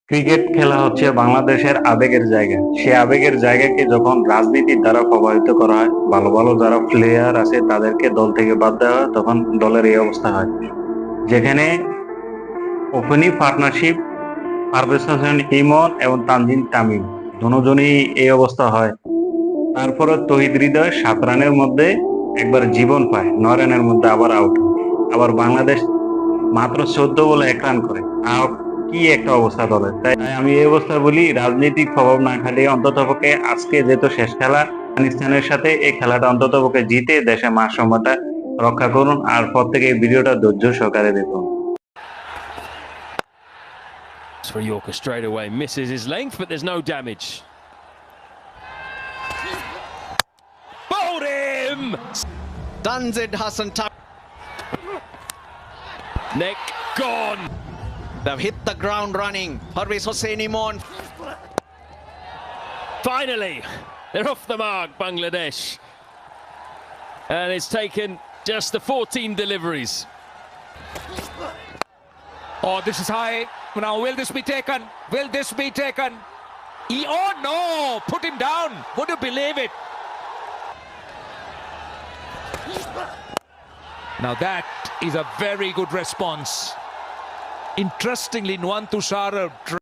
Cricket খেলা হচ্ছে বাংলাদেশের আবেগের জায়গা। সে আবেগের জায়গাকে যখন রাজনীতির দ্বারা প্রভাবিত করা হয়, ভালো ভালো যারা প্লেয়ার আছে তাদেরকে দল থেকে বাদ দেওয়া হয়, তখন দলের এই অবস্থা হয়। যেখানে ওপেনিং পার্টনারশিপ পারভেজ হোসেন ইমন এবং তানজিম তামিম দুজনই এই অবস্থা হয়। তারপরে তহিদ হৃদয় 7 রানের মধ্যে একবার জীবন পায়, 9 রানের মধ্যে আবার আউট। আবার বাংলাদেশ মাত্র 14 বলে 1 রান করে আউট। কি একটা অবস্থা দলের! তাই আমি এই অবস্থা বলি, রাজনৈতিক প্রভাব না খাটিয়ে অন্ততপক্ষে আজকে যেহেতু শেষ খেলা আফগানিস্তানের সাথে, এই খেলাটা অন্ততপক্ষে জিতে দেশের মান সম্মানটা রক্ষা করুন। আর প্রত্যেকে এই ভিডিওটা ধৈর্য সহকারে দেখুন। For Yorker straight away misses his length, but there's no damage. Bowled him! Tanzid Hassan Neck gone. They've hit the ground running. Parvez Hossein Imon. Finally, they're off the mark, Bangladesh. And it's taken just the 14 deliveries. Oh, this is high. Now, will this be taken? Will this be taken? Oh, no! Put him down. Would you believe it? Now, that is a very good response. Interestingly, Nuwan Tushar